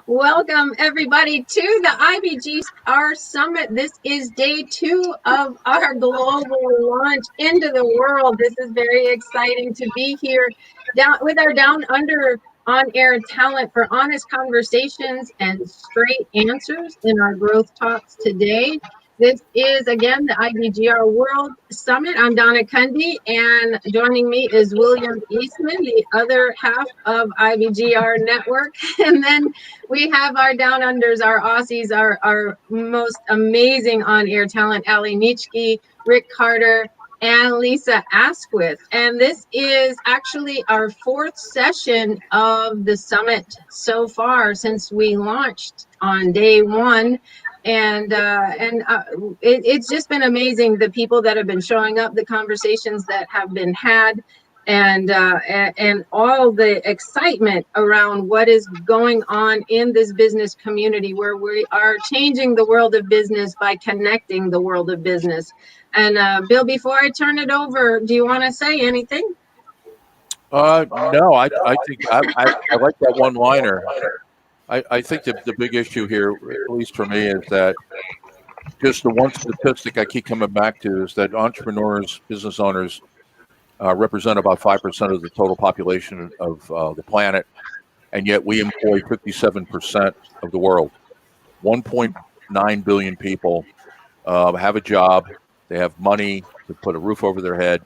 Welcome, everybody, to the IBGR Summit. This is day 2 of our global launch into the world. This is very exciting to be here with our Down Under on-air talent for honest conversations and straight answers in our growth talks today. This is, again, the IBGR World Summit. I'm Donna Cundy, and joining me is William Eastman, the other half of IBGR Network. And then we have our Down Unders, our Aussies, our most amazing on-air talent, Ali Nitschke, Rick Carter, and Lisa Askwith. And this is actually our 4th session of the summit so far since we launched on day 1. And it's just been amazing, the people that have been showing up, the conversations that have been had, and all the excitement around what is going on in this business community, where we are changing the world of business by connecting the world of business. And Bill, before I turn it over, do you want to say anything? No, I think I like that one-liner. I think that the big issue here, at least for me, is that just the one statistic I keep coming back to is that entrepreneurs, business owners, represent about 5% of the total population of the planet, and yet we employ 57% of the world. 1.9 billion people have a job, they have money to put a roof over their head,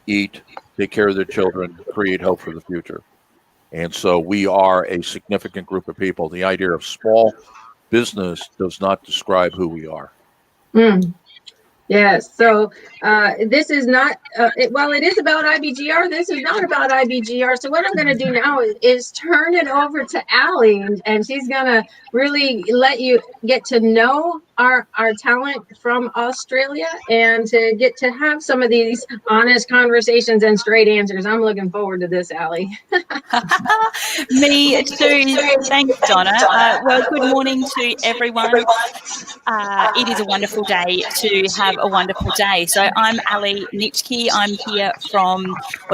eat, take care of their children, create hope for the future. And so we are a significant group of people. The idea of small business does not describe who we are. Yes, so this is not, well, it is about IBGR. This is not about IBGR. So what I'm going to do now is turn it over to Ali, and she's going to really let you get to know our talent from Australia and to get to have some of these honest conversations and straight answers. I'm looking forward to this, Ali. Me too. Thanks, Donna. Well, good morning to everyone. It is a wonderful day to have a wonderful day. So I'm Ali Nitschke. I'm here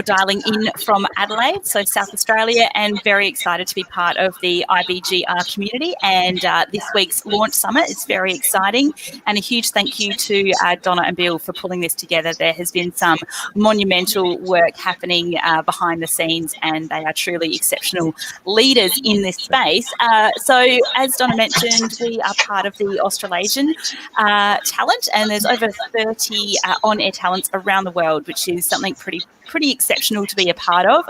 dialing in from Adelaide, so South Australia, and very excited to be part of the IBGR community and this week's launch summit. It's very exciting, and a huge thank you to Donna and Bill for pulling this together. There has been some monumental work happening behind the scenes, and they are truly exceptional leaders in this space. So as Donna mentioned, we are part of the Austalasian talent, and there's over 30 on-air talents around the world, which is something pretty exceptional to be a part of,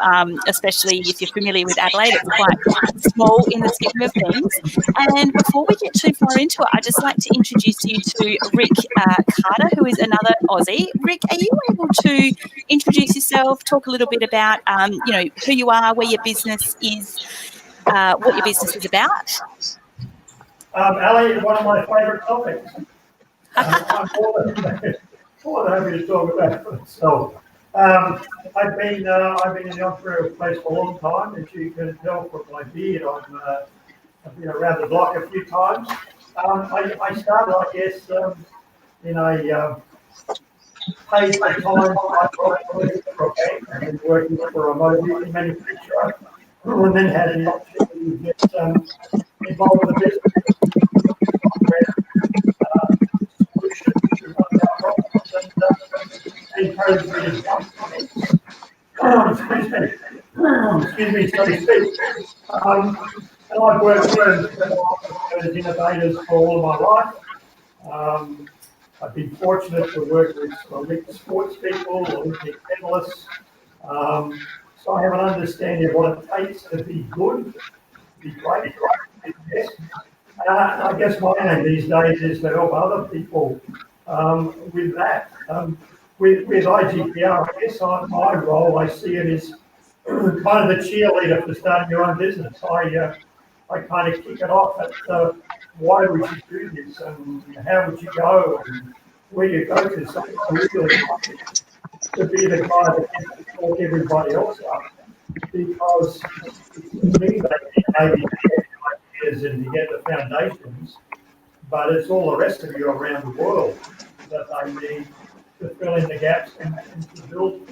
especially if you're familiar with Adelaide. It's quite small in the scheme of things. And before we get too far into it, I'd just like to introduce you to Rick Carter, who is another Aussie. Rick, are you able to introduce yourself, talk a little bit about who you are, where your business is, what your business is about? Ali, one of my favourite topics. I'm more than happy to talk about it myself. I've been in the entrepreneurial space for a long time. As you can tell from my beard, I've been around the block a few times. I started, I guess, in a paid time for a bank and working for a motor manufacturer, and then had an opportunity to get involved with the business. Excuse me, so to speak. And I've worked with innovators for all of my life. I've been fortunate to work with Olympic sports people, Olympic medalists. So I have an understanding of what it takes to be good, to be great, to be best. I guess my aim these days is to help other people with that. With IBGR, I guess my role, I see it as kind of the cheerleader for starting your own business. I kind of kick it off at why would you do this, and how would you go, and where you go to. So it's really to be the guy that can talk everybody else up, because to me they maybe ideas and to get the foundations, but it's all the rest of you around the world that they need to fill in the gaps and to build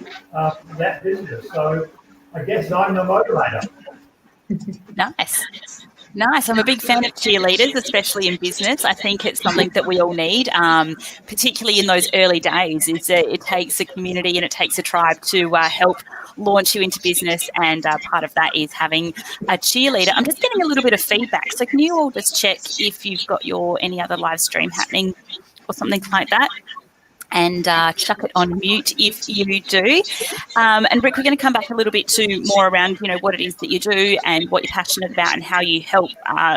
that business. So I guess I'm the motivator. Nice. Nice. I'm a big fan of cheerleaders, especially in business. I think it's something that we all need, particularly in those early days. It takes a community and it takes a tribe to help launch you into business, and part of that is having a cheerleader. I'm just getting a little bit of feedback. So can you all just check if you've got any other live stream happening or something like that? And chuck it on mute if you do. And Rick, we're going to come back a little bit to more around, what it is that you do and what you're passionate about and how you help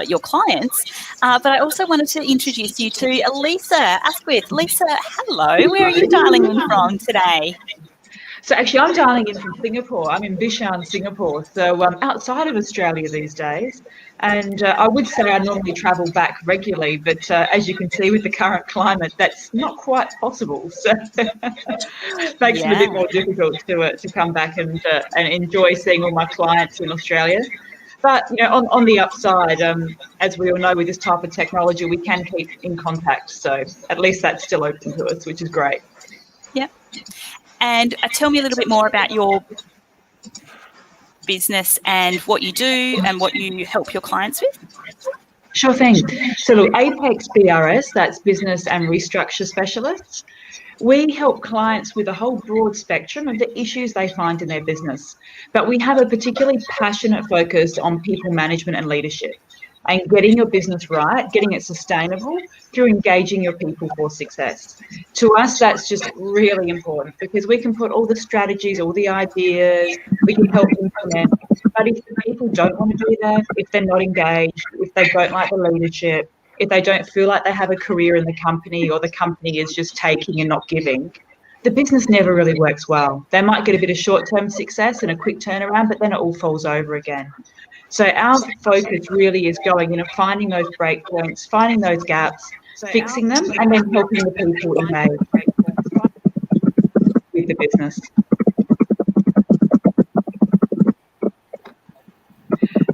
your clients. But I also wanted to introduce you to Lisa Askwith. Lisa, hello. Where are you dialing in from today? So actually, I'm dialing in from Singapore. I'm in Bishan, Singapore, so outside of Australia these days. And I would say I normally travel back regularly, but as you can see with the current climate, that's not quite possible. So it makes it a bit more difficult to come back and enjoy seeing all my clients in Australia. But on the upside, as we all know, with this type of technology, we can keep in contact. So at least that's still open to us, which is great. Yep. And tell me a little bit more about your business and what you do and what you help your clients with. Sure thing. So look, IBGR'S, that's Business and Restructure Specialists. We help clients with a whole broad spectrum of the issues they find in their business, but we have a particularly passionate focus on people management and leadership, and getting your business right, getting it sustainable through engaging your people for success. To us, that's just really important because we can put all the strategies, all the ideas, we can help implement. But if the people don't want to do that, if they're not engaged, if they don't like the leadership, if they don't feel like they have a career in the company or the company is just taking and not giving, the business never really works well. They might get a bit of short-term success and a quick turnaround, but then it all falls over again. So our focus really is going in and finding those breakpoints, finding those gaps, fixing them, and then helping the people engage with the business.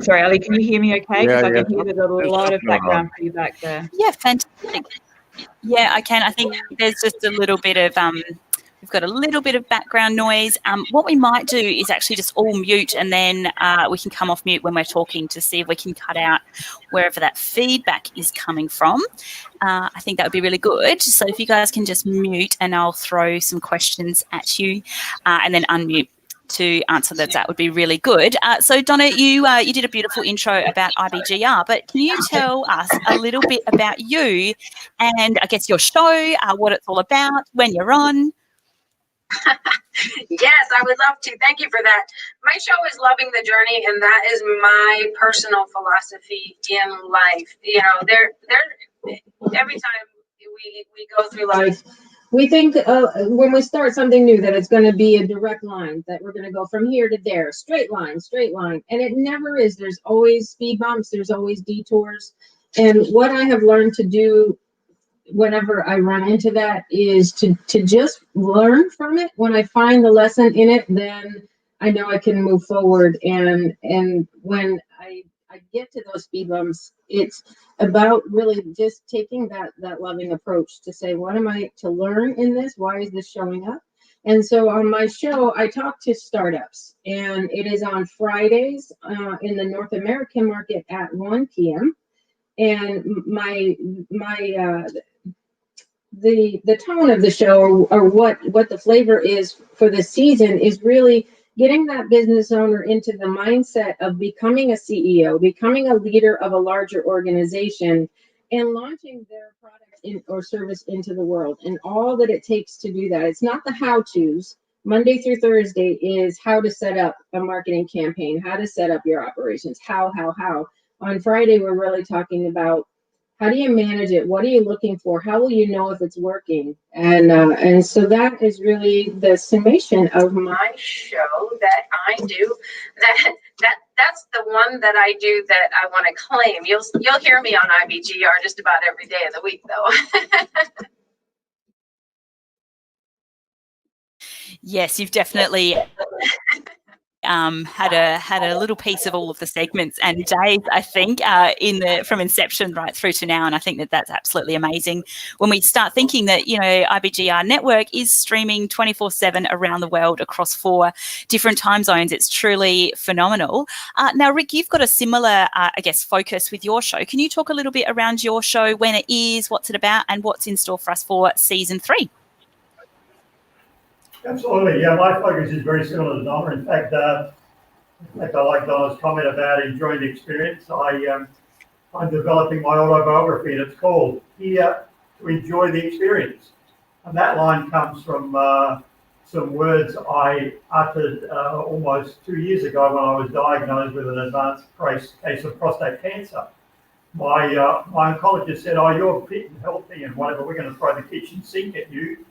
Sorry, Ali, can you hear me okay? Because I can hear there's a lot of background feedback there. Yeah, fantastic. Yeah, I can. I think there's just a little bit of we've got a little bit of background noise. What we might do is actually just all mute, and then we can come off mute when we're talking to see if we can cut out wherever that feedback is coming from. I think that would be really good. So if you guys can just mute, and I'll throw some questions at you, and then unmute to answer that would be really good. So Donna, you did a beautiful intro about IBGR, but can you tell us a little bit about you and I guess your show, what it's all about, when you're on? Yes, I would love to. Thank you for that. My show is Loving the Journey, and that is my personal philosophy in life. Every time we go through life, we think when we start something new that it's going to be a direct line, that we're going to go from here to there, straight line, and it never is. There's always speed bumps, there's always detours, and what I have learned to do whenever I run into that is to just learn from it. When I find the lesson in it, then I know I can move forward. And when I get to those speed bumps, it's about really just taking that loving approach to say, what am I to learn in this? Why is this showing up? And so on my show, I talk to startups, and it is on Fridays in the North American market at 1 p.m. And the tone of the show, or what the flavor is for the season, is really getting that business owner into the mindset of becoming a CEO, becoming a leader of a larger organization, and launching their product or service into the world, and all that it takes to do that. It's not the how-tos. Monday through Thursday is how to set up a marketing campaign, how to set up your operations, how. On Friday, we're really talking about how do you manage it? What are you looking for? How will you know if it's working? And so that is really the summation of my show that I do. That's the one that I do that I want to claim. You'll hear me on IBGR just about every day of the week, though. Yes, you've definitely had a little piece of all of the segments and days, I think, from inception right through to now. And I think that that's absolutely amazing when we start thinking that, you know, IBGR Network is streaming 24/7 around the world across 4 different time zones. It's truly phenomenal. Now, Rick, you've got a similar, I guess, focus with your show. Can you talk a little bit around your show, when it is, what's it about, and what's in store for us for season 3? Absolutely, yeah. My focus is very similar to Donna. In fact, I like Donna's comment about enjoying the experience. I'm developing my autobiography, and it's called "Here to Enjoy the Experience." And that line comes from some words I uttered almost 2 years ago when I was diagnosed with an advanced case of prostate cancer. My oncologist said, "Oh, you're fit and healthy and whatever, we're going to throw the kitchen sink at you."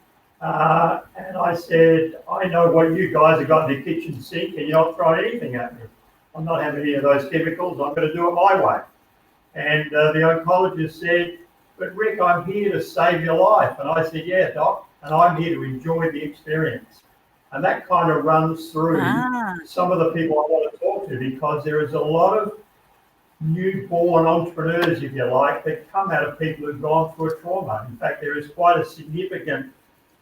And I said, "I know what you guys have got in the kitchen sink, and you're not throwing anything at me. I'm not having any of those chemicals. I'm going to do it my way." And the oncologist said, "But Rick, I'm here to save your life." And I said, "Yeah, doc, and I'm here to enjoy the experience." And that kind of runs through some of the people I want to talk to, because there is a lot of newborn entrepreneurs, if you like, that come out of people who've gone through a trauma. In fact, there is quite a significant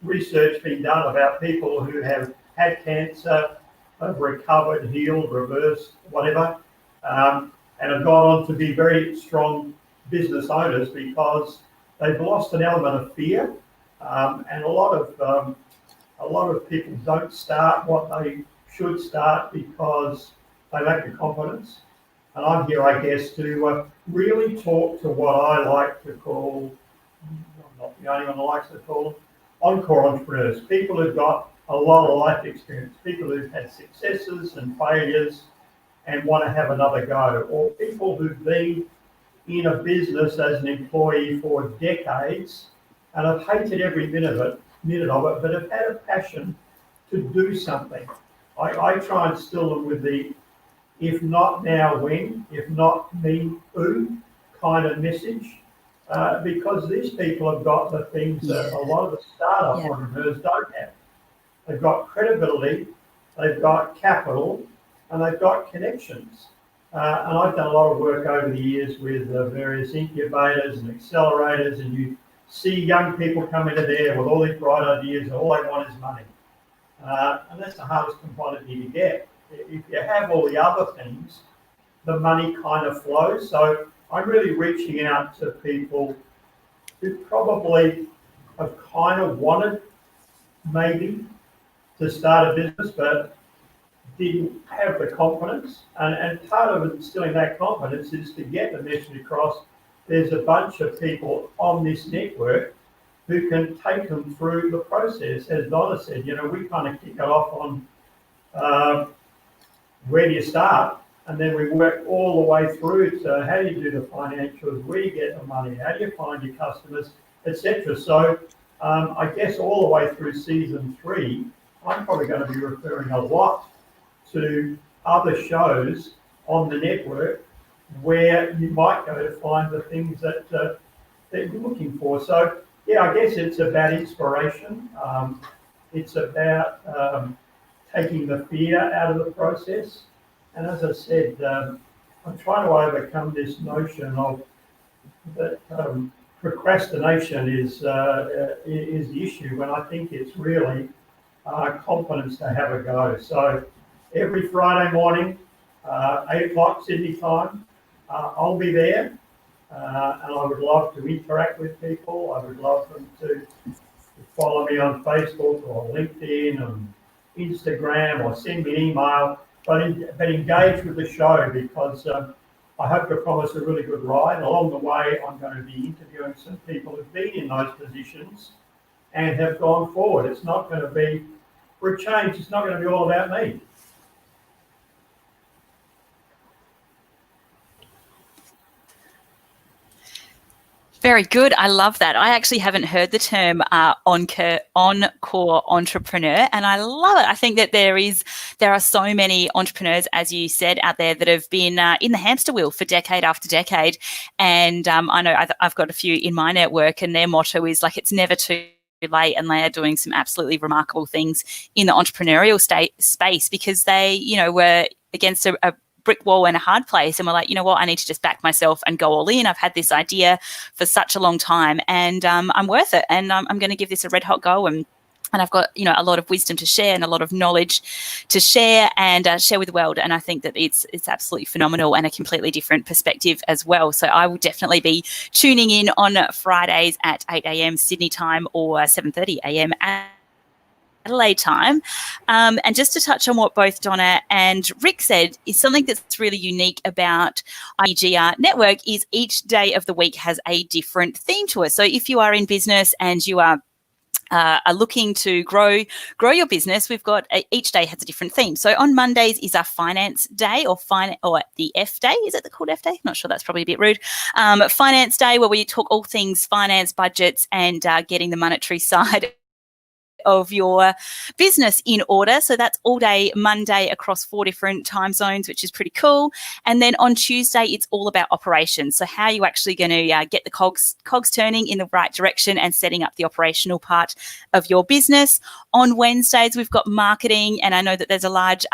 research being done about people who have had cancer, have recovered, healed, reversed, whatever, and have gone on to be very strong business owners because they've lost an element of fear, and a lot of people don't start what they should start because they lack the confidence. And I'm here, I guess, to really talk to what I like to call, I'm not the only one that likes to call them, encore entrepreneurs, people who've got a lot of life experience, people who've had successes and failures and want to have another go, or people who've been in a business as an employee for decades and have hated every minute of it, but have had a passion to do something. I try and still them with the "if not now, when? If not me, who?" kind of message. Because these people have got the things that a lot of the startup entrepreneurs don't have. They've got credibility, they've got capital, and they've got connections. And I've done a lot of work over the years with various incubators and accelerators, and you see young people come into there with all these bright ideas, and all they want is money. And that's the hardest commodity to get. If you have all the other things, the money kind of flows. So I'm really reaching out to people who probably have kind of wanted maybe to start a business, but didn't have the confidence. And part of instilling that confidence is to get the message across. There's a bunch of people on this network who can take them through the process. As Donna said, you know, we kind of kick it off on where do you start? And then we work all the way through to how do you do the financials, where you get the money, how do you find your customers, etc. So I guess all the way through season 3, I'm probably going to be referring a lot to other shows on the network where you might go to find the things that you're looking for. So yeah, I guess it's about inspiration. It's about taking the fear out of the process. And as I said, I'm trying to overcome this notion of that procrastination is the issue, when I think it's really confidence to have a go. So every Friday morning, 8 o'clock Sydney time, I'll be there, and I would love to interact with people. I would love them to follow me on Facebook or LinkedIn and Instagram, or send me an email. But engage with the show, because I hope to promise a really good ride. Along the way, I'm going to be interviewing some people who've been in those positions and have gone forward. It's not going to be, for a change, it's not going to be all about me. Very good. I love that. I actually haven't heard the term encore entrepreneur, and I love it. I think that there are so many entrepreneurs, as you said, out there that have been in the hamster wheel for decade after decade. And I know I've got a few in my network, and their motto is like, it's never too late, and they are doing some absolutely remarkable things in the entrepreneurial space because they, you know, were against a brick wall and a hard place, and we're like, you know what, I need to just back myself and go all in. I've had this idea for such a long time, and I'm worth it, and I'm going to give this a red hot go, and I've got, you know, a lot of wisdom to share and a lot of knowledge to share and share with the world. And I think that it's absolutely phenomenal and a completely different perspective as well. So I will definitely be tuning in on Fridays at 8 a.m. Sydney time or 7:30 a.m. Adelaide time. And just to touch on what both Donna and Rick said, is something that's really unique about IBGR Network is each day of the week has a different theme to it. So if you are in business and you are looking to grow your business, we've got each day has a different theme. So on Mondays is our finance day, or the F day. Is it called F day? Not sure. That's probably a bit rude. Finance day, where we talk all things finance, budgets, and getting the monetary side of your business in order. So that's all day Monday across 4 different time zones, which is pretty cool. And then on Tuesday, it's all about operations. So how are you actually going to get the cogs turning in the right direction and setting up the operational part of your business. On Wednesdays, we've got marketing, and I know that there's a large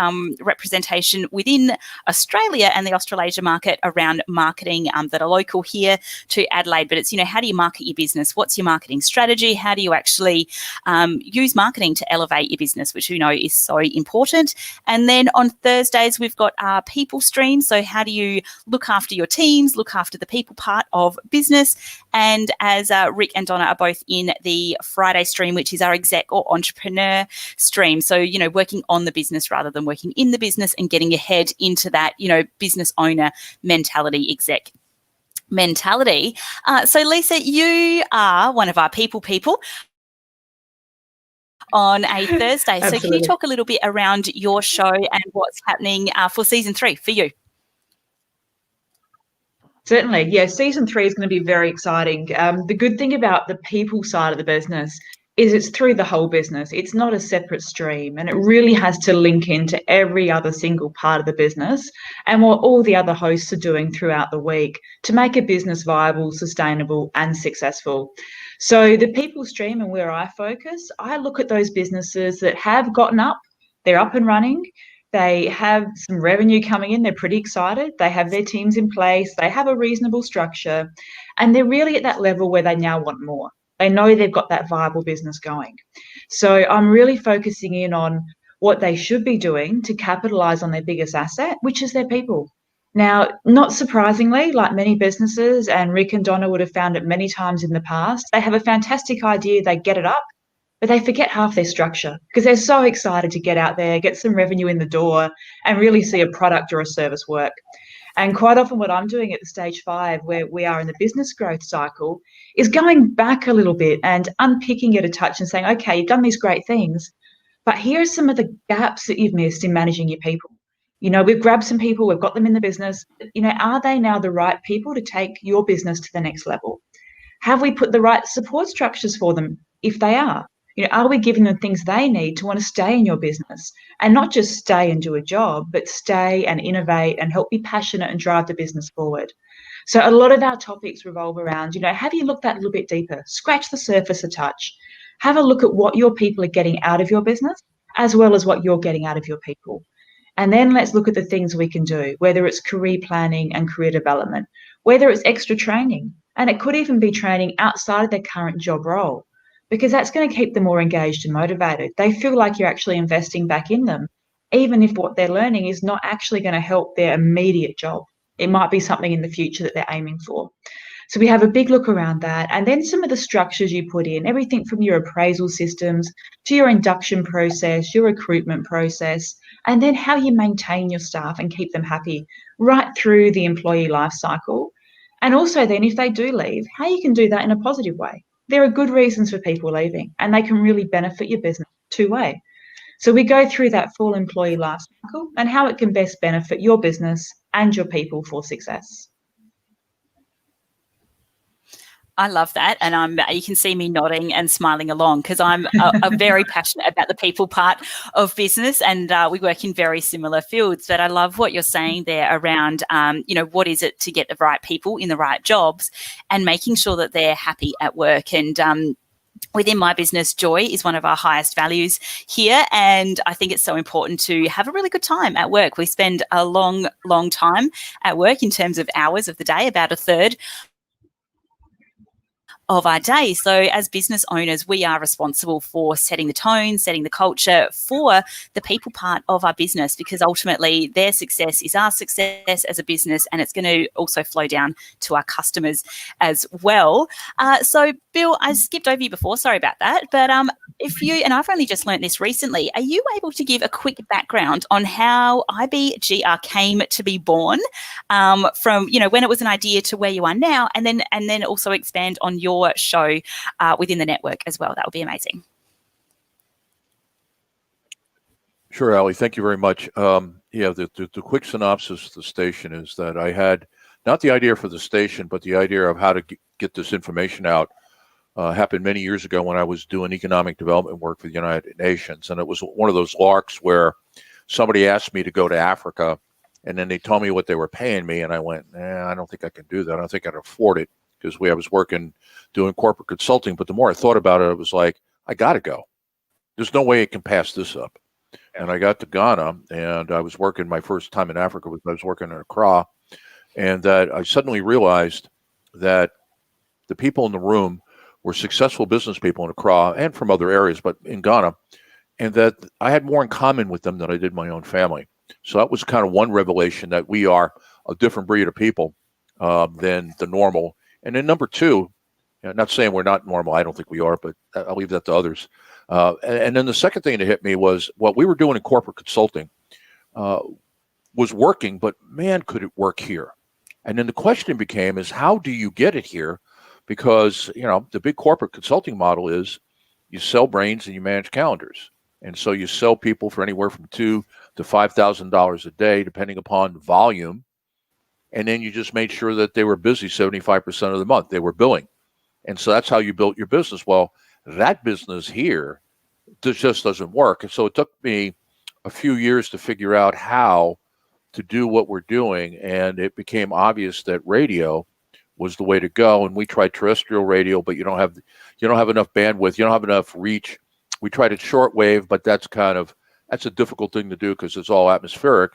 representation within Australia and the Australasia market around marketing that are local here to Adelaide. But it's, you know, how do you market your business? What's your marketing strategy? How do you actually use marketing to elevate your business, which we know is so important. And then on Thursdays, we've got our people stream. So how do you look after your teams, look after the people part of business? And as Rick and Donna are both in the Friday stream, which is our exec or entrepreneur stream. So, you know, working on the business rather than working in the business and getting your head into that, you know, business owner mentality, exec mentality. So Lisa, you are one of our people on a Thursday. So can you talk a little bit around your show and what's happening for season 3 for you? Certainly. Yeah, season 3 is going to be very exciting. The good thing about the people side of the business is it's through the whole business. It's not a separate stream, and it really has to link into every other single part of the business and what all the other hosts are doing throughout the week to make a business viable, sustainable, and successful. So the people stream, and where I focus, I look at those businesses that have gotten up, they're up and running, they have some revenue coming in, they're pretty excited, they have their teams in place, they have a reasonable structure, and they're really at that level where they now want more. They know they've got that viable business going. So I'm really focusing in on what they should be doing to capitalize on their biggest asset, which is their people. Now, not surprisingly, like many businesses, and Rick and Donna would have found it many times in the past, they have a fantastic idea, they get it up, but they forget half their structure because they're so excited to get out there, get some revenue in the door, and really see a product or a service work. And quite often what I'm doing at the stage 5, where we are in the business growth cycle, is going back a little bit and unpicking it a touch and saying, okay, you've done these great things, but here are some of the gaps that you've missed in managing your people. You know, we've grabbed some people, we've got them in the business. You know, are they now the right people to take your business to the next level? Have we put the right support structures for them if they are? You know, are we giving them things they need to want to stay in your business and not just stay and do a job, but stay and innovate and help be passionate and drive the business forward? So a lot of our topics revolve around, you know, have you looked that little bit deeper? Scratch the surface a touch. Have a look at what your people are getting out of your business as well as what you're getting out of your people. And then let's look at the things we can do, whether it's career planning and career development, whether it's extra training, and it could even be training outside of their current job role, because that's going to keep them more engaged and motivated. They feel like you're actually investing back in them, even if what they're learning is not actually going to help their immediate job. It might be something in the future that they're aiming for. So we have a big look around that. And then some of the structures you put in, everything from your appraisal systems to your induction process, your recruitment process, and then how you maintain your staff and keep them happy right through the employee life cycle. And also then if they do leave, how you can do that in a positive way. There are good reasons for people leaving, and they can really benefit your business two-way. So we go through that full employee life cycle and how it can best benefit your business and your people for success. I love that, and you can see me nodding and smiling along because I'm very passionate about the people part of business, and we work in very similar fields. But I love what you're saying there around, you know, what is it to get the right people in the right jobs and making sure that they're happy at work. And Within my business, joy is one of our highest values here, and I think it's so important to have a really good time at work. We spend a long, long time at work in terms of hours of the day, about a third of our day. So as business owners, we are responsible for setting the tone, setting the culture for the people part of our business, because ultimately their success is our success as a business, and it's going to also flow down to our customers as well. So Bill, I skipped over you before, sorry about that, but if you, and I've only just learned this recently, are you able to give a quick background on how IBGR came to be born, from, you know, when it was an idea to where you are now, and then also expand on your show within the network as well? That would be amazing. Sure, Ali. Thank you very much. Yeah, the quick synopsis of the station is that I had not the idea for the station, but the idea of how to get this information out. Happened many years ago when I was doing economic development work for the United Nations. And it was one of those larks where somebody asked me to go to Africa, and then they told me what they were paying me. And I went, I don't think I can do that. I don't think I can afford it, because I was working doing corporate consulting. But the more I thought about it, it was like, I got to go. There's no way I can pass this up. And I got to Ghana, and I was working, my first time in Africa I was working in Accra, and that I suddenly realized that the people in the room were successful business people in Accra and from other areas, but in Ghana, and that I had more in common with them than I did my own family. So that was kind of one revelation, that we are a different breed of people than the normal. And then number two, not saying we're not normal, I don't think we are, but I'll leave that to others. And then the second thing that hit me was what we were doing in corporate consulting was working, but man, could it work here? And then the question became is, how do you get it here? Because, you know, the big corporate consulting model is you sell brains and you manage calendars. And so you sell people for anywhere from $2,000 to $5,000 a day, depending upon volume. And then you just made sure that they were busy 75% of the month. They were billing. And so that's how you built your business. Well, that business here just doesn't work. And so it took me a few years to figure out how to do what we're doing. And it became obvious that radio was the way to go. And we tried terrestrial radio, but you don't have enough bandwidth. You don't have enough reach. We tried it shortwave, but that's a difficult thing to do because it's all atmospheric.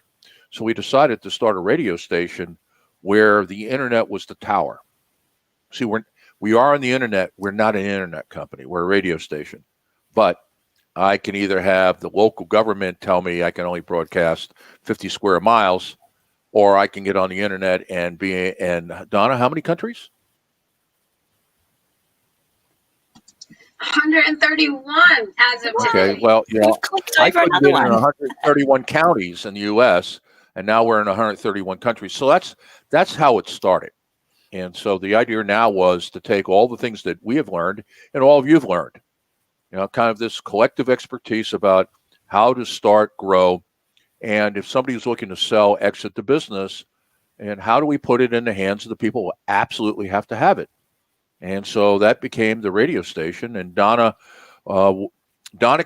So we decided to start a radio station where the internet was the tower. See, we are on the internet. We're not an internet company. We're a radio station. But I can either have the local government tell me I can only broadcast 50 square miles, or I can get on the internet and be in, Donna, how many countries? 131 as of today. Okay, well, you know, I over couldn't get in 131 counties in the U.S., and now we're in 131 countries. So that's how it started. And so the idea now was to take all the things that we have learned and all of you've learned, you know, kind of this collective expertise about how to start, grow, and if somebody's looking to sell, exit the business, and how do we put it in the hands of the people who absolutely have to have it. And so that became the radio station. And Donna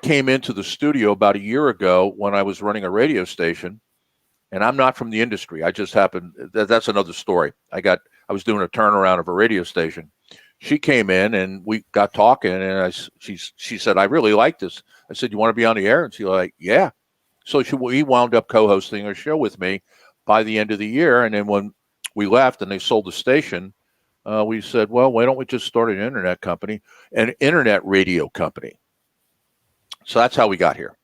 came into the studio about a year ago when I was running a radio station, and I'm not from the industry. I just happened, that's another story. I was doing a turnaround of a radio station. She came in and we got talking, and she said, I really like this. I said, you want to be on the air? And she's like, yeah. So we wound up co-hosting a show with me by the end of the year. And then when we left and they sold the station, we said, well, why don't we just start an internet company, an internet radio company? So that's how we got here.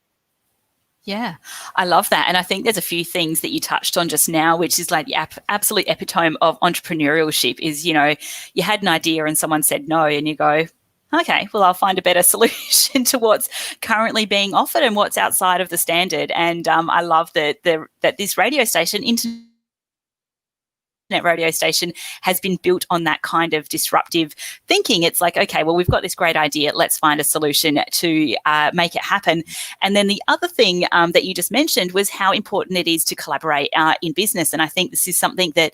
Yeah, I love that. And I think there's a few things that you touched on just now, which is like the absolute epitome of entrepreneurship is, you know, you had an idea and someone said no, and you go, okay, well, I'll find a better solution to what's currently being offered and what's outside of the standard. And I love that this radio station, internet radio station, has been built on that kind of disruptive thinking. It's like, okay, well, we've got this great idea. Let's find a solution to make it happen. And then the other thing that you just mentioned was how important it is to collaborate in business. And I think this is something that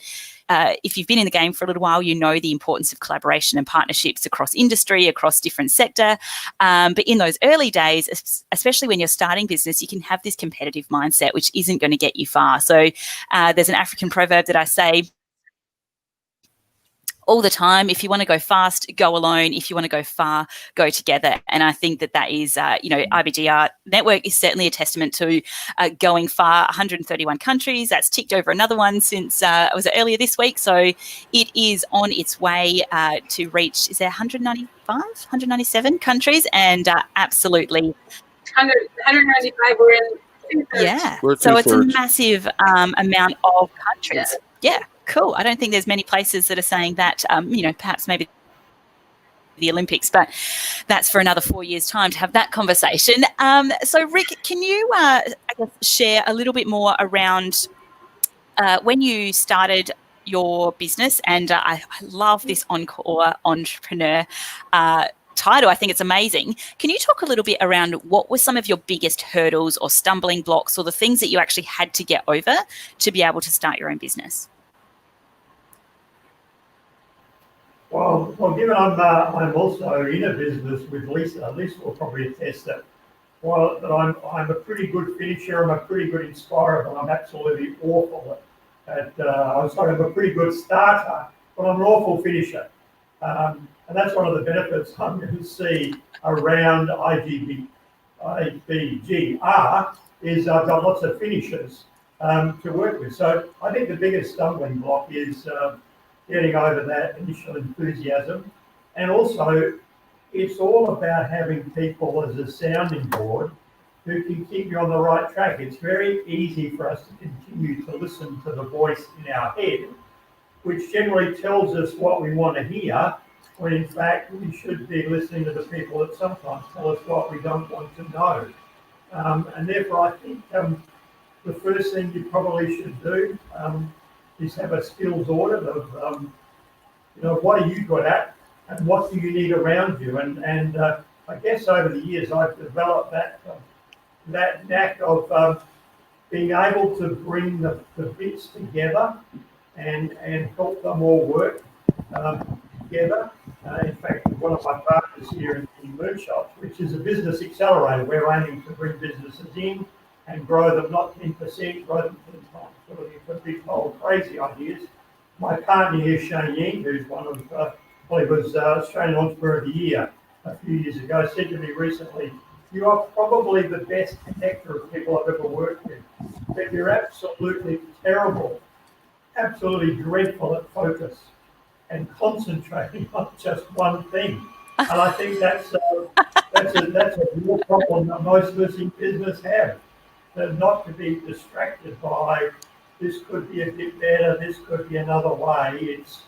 if you've been in the game for a little while, you know the importance of collaboration and partnerships across industry, across different sector. But in those early days, especially when you're starting business, you can have this competitive mindset, which isn't going to get you far. So there's an African proverb that I say, all the time. If you want to go fast, go alone. If you want to go far, go together. And I think that is, IBGR Network is certainly a testament to going far. 131 countries. That's ticked over another one since was it earlier this week. So it is on its way to reach, is there 195, 197 countries? And absolutely. 195, we're in two-thirds. Yeah. We're So it's a two-thirds. massive amount of countries. Yeah. Cool. I don't think there's many places that are saying that, perhaps maybe the Olympics, but that's for another 4 years' time to have that conversation. So, Rick, can you share a little bit more around when you started your business? And I love this Encore Entrepreneur title. I think it's amazing. Can you talk a little bit around what were some of your biggest hurdles or stumbling blocks or the things that you actually had to get over to be able to start your own business? Well, given I'm also in a business with Lisa will probably attest that. Well, that I'm a pretty good finisher, I'm a pretty good inspirer, but I'm absolutely awful at I'm a pretty good starter, but I'm an awful finisher. And that's one of the benefits I'm going to see around IBGR is I've got lots of finishers to work with. So I think the biggest stumbling block is getting over that initial enthusiasm. And also, it's all about having people as a sounding board who can keep you on the right track. It's very easy for us to continue to listen to the voice in our head, which generally tells us what we want to hear, when in fact we should be listening to the people that sometimes tell us what we don't want to know. And therefore, I think the first thing you probably should do is have a skills audit of, what are you good at and what do you need around you? And I guess over the years I've developed that knack of being able to bring the bits together and help them all work together. In fact, one of my partners here in Moonshots, which is a business accelerator, we're aiming to bring businesses in and grow them, not 10%, grow them 10 times. We're looking for big, bold, crazy ideas. My partner here, Shane Ying, who's one of, he was Australian Entrepreneur of the Year a few years ago, said to me recently, you are probably the best connector of people I've ever worked with, but you're absolutely terrible, absolutely dreadful at focus and concentrating on just one thing. And I think that's a real problem that most of us in business have. Not to be distracted by this could be a bit better, this could be another way. It's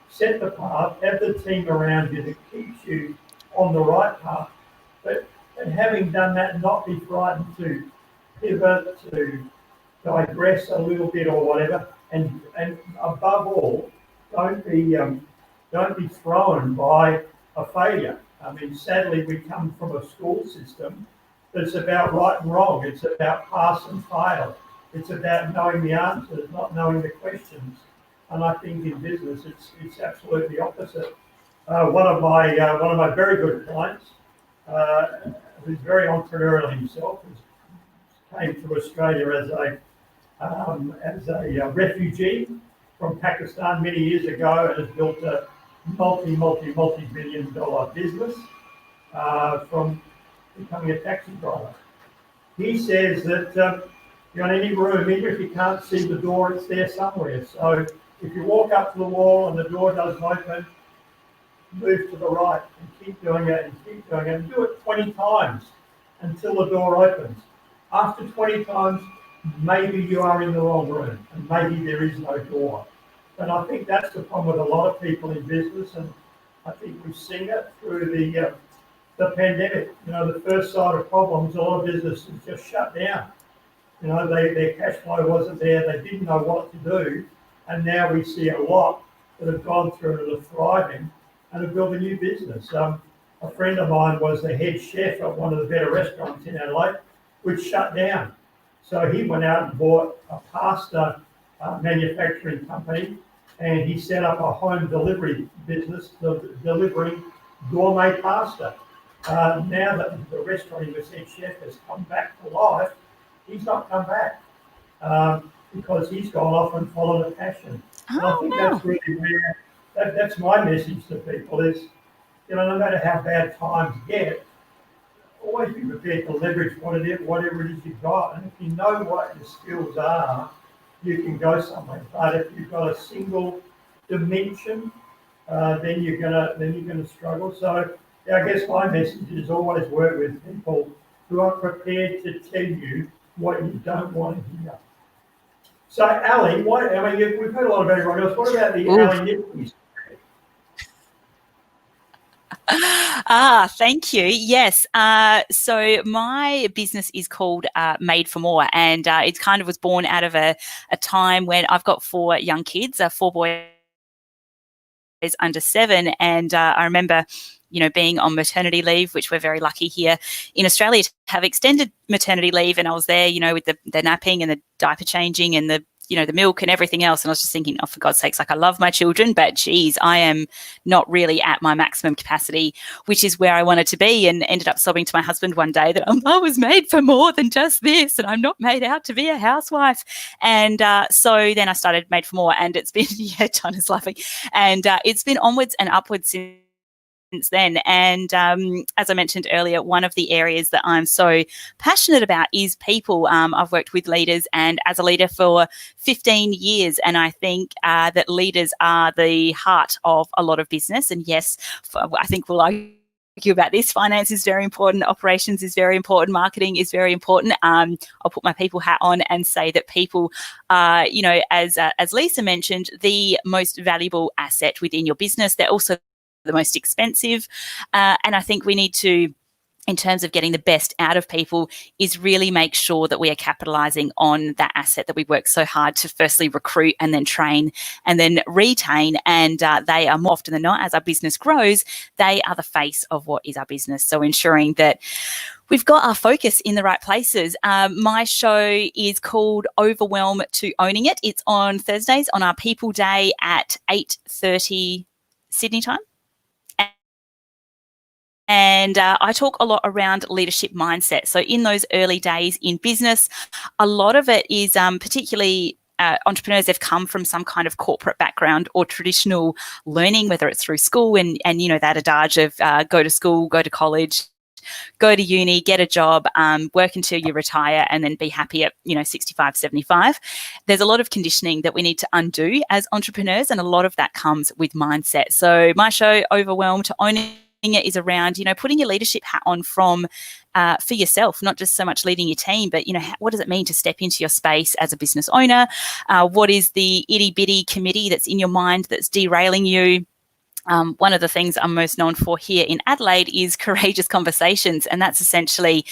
set the path, have the team around you that keeps you on the right path. But having done that, not be frightened to pivot, to digress a little bit or whatever. And above all, don't be thrown by a failure. I mean, sadly, we come from a school system that's about right and wrong. It's about pass and fail. It's about knowing the answers, not knowing the questions. And I think in business, it's absolutely opposite. One of my very good clients, who's very entrepreneurial himself, came to Australia as a refugee from Pakistan many years ago and has built a multi-billion dollar business from becoming a taxi driver. He says that you're in any room, even if you can't see the door, it's there somewhere. So if you walk up to the wall and the door doesn't open, move to the right and keep doing it and keep doing it and do it 20 times until the door opens. After 20 times, maybe you are in the wrong room and maybe there is no door. And I think that's the problem with a lot of people in business, and I think we've seen it through the pandemic. The first side of problems, a lot of businesses just shut down. Their cash flow wasn't there, they didn't know what to do, and now we see a lot that have gone through and are thriving and have built a new business. A friend of mine was the head chef at one of the better restaurants in Adelaide, which shut down. So he went out and bought a pasta manufacturing company, and he set up a home delivery business delivering gourmet pasta. Now that the restaurant he was head chef has come back to life, he's not come back because he's gone off and followed a passion. And I think that's really that's my message to people is, no matter how bad times get, always be prepared to leverage whatever it is you've got. And if you know what your skills are, you can go somewhere. But if you've got a single dimension, then you're gonna struggle. So yeah, I guess my message is always work with people who are prepared to tell you what you don't want to hear. So Ali, we've heard a lot about everyone else. What about the Ali Nitschke? Thank you. Yes. So my business is called Made for More, and it kind of was born out of a time when I've got 4 young kids, 4 boys under 7, and I remember, being on maternity leave, which we're very lucky here in Australia to have extended maternity leave, and I was there, with the napping and the diaper changing and the milk and everything else. And I was just thinking, oh, for God's sakes, I love my children, but geez, I am not really at my maximum capacity, which is where I wanted to be, and ended up sobbing to my husband one day that I was made for more than just this, and I'm not made out to be a housewife. And so then I started Made for More, and it's been, John is laughing, and it's been onwards and upwards since then. And as I mentioned earlier, one of the areas that I'm so passionate about is people. I've worked with leaders, and as a leader for 15 years, and I think that leaders are the heart of a lot of business. And yes, I think we'll argue about this. Finance is very important. Operations is very important. Marketing is very important. I'll put my people hat on and say that people are, as Lisa mentioned, the most valuable asset within your business. They're also the most expensive. And I think we need to, in terms of getting the best out of people, is really make sure that we are capitalising on that asset that we work so hard to firstly recruit and then train and then retain. And they are more often than not, as our business grows, they are the face of what is our business. So ensuring that we've got our focus in the right places. My show is called Overwhelm to Owning It. It's on Thursdays on our People Day at 8:30 Sydney time. And I talk a lot around leadership mindset. So in those early days in business, a lot of it is particularly entrepreneurs have come from some kind of corporate background or traditional learning, whether it's through school and that adage of go to school, go to college, go to uni, get a job, work until you retire, and then be happy at 65, 75. There's a lot of conditioning that we need to undo as entrepreneurs, and a lot of that comes with mindset. So my show, Overwhelm to Owning It, is around putting your leadership hat on from for yourself, not just so much leading your team, but what does it mean to step into your space as a business owner? What is the itty bitty committee that's in your mind that's derailing you? One of the things I'm most known for here in Adelaide is courageous conversations. And that's essentially,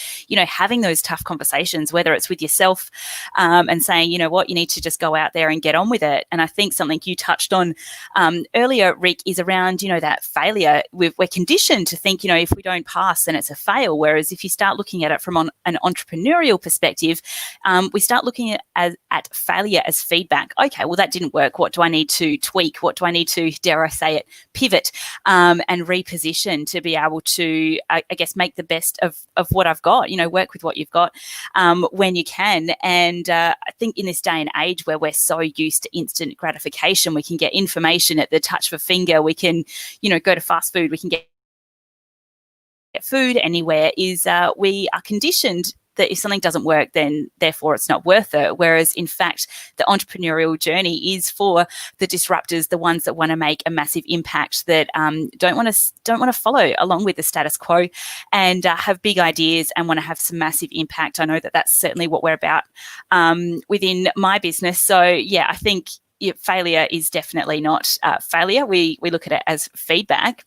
having those tough conversations, whether it's with yourself and saying, you need to just go out there and get on with it. And I think something you touched on earlier, Rick, is around, that failure. We're conditioned to think, if we don't pass, then it's a fail. Whereas if you start looking at it from an entrepreneurial perspective, we start looking at failure as feedback. Okay, well, that didn't work. What do I need to tweak? What do I need to, dare I say it, pivot and reposition to be able to, I guess, make the best of what I've got, work with what you've got when you can. And I think in this day and age where we're so used to instant gratification, we can get information at the touch of a finger. We can, go to fast food. We can get food anywhere. We are conditioned that if something doesn't work, then therefore it's not worth it. Whereas in fact, the entrepreneurial journey is for the disruptors, the ones that want to make a massive impact, that don't want to follow along with the status quo, and have big ideas and want to have some massive impact. I know that that's certainly what we're about within my business. So yeah, I think failure is definitely not failure. We look at it as feedback.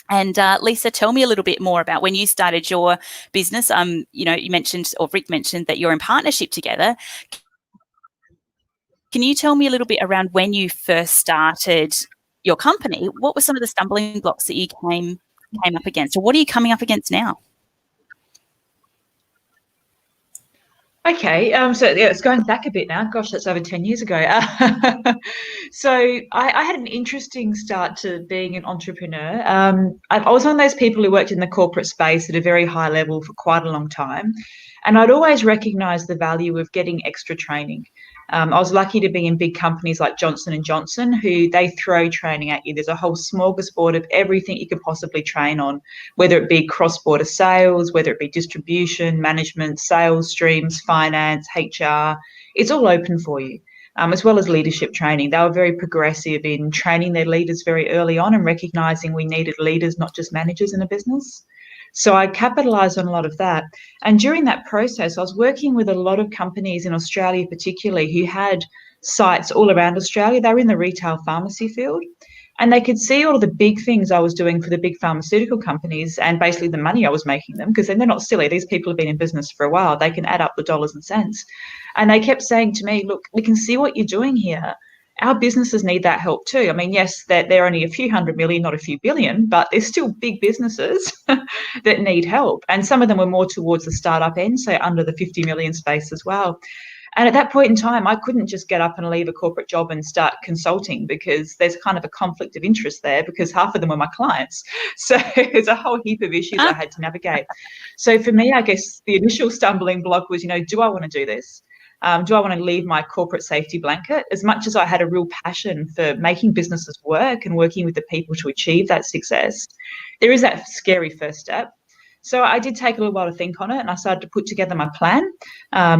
And Lisa, tell me a little bit more about when you started your business. You mentioned, or Rick mentioned, that you're in partnership together. Can you tell me a little bit around when you first started your company? What were some of the stumbling blocks that you came up against, or what are you coming up against now? Okay, so yeah, it's going back a bit now. Gosh, that's over 10 years ago. So I had an interesting start to being an entrepreneur. I was one of those people who worked in the corporate space at a very high level for quite a long time. And I'd always recognised the value of getting extra training. I was lucky to be in big companies like Johnson & Johnson, who they throw training at you. There's a whole smorgasbord of everything you could possibly train on, whether it be cross-border sales, whether it be distribution, management, sales streams, finance, HR. It's all open for you, as well as leadership training. They were very progressive in training their leaders very early on and recognising we needed leaders, not just managers in a business. So I capitalised on a lot of that. And during that process, I was working with a lot of companies in Australia particularly who had sites all around Australia. They were in the retail pharmacy field, and they could see all of the big things I was doing for the big pharmaceutical companies and basically the money I was making them, because then they're not silly. These people have been in business for a while. They can add up the dollars and cents. And they kept saying to me, look, we can see what you're doing here. Our businesses need that help too. I mean, yes, they're only a few hundred million, not a few billion, but they're still big businesses that need help. And some of them were more towards the startup end, so under the 50 million space as well. And at that point in time, I couldn't just get up and leave a corporate job and start consulting, because there's kind of a conflict of interest there, because half of them were my clients. So there's a whole heap of issues I had to navigate. So for me, I guess the initial stumbling block was, do I want to do this? Do I want to leave my corporate safety blanket? As much as I had a real passion for making businesses work and working with the people to achieve that success, there is that scary first step. So I did take a little while to think on it, and I started to put together my plan,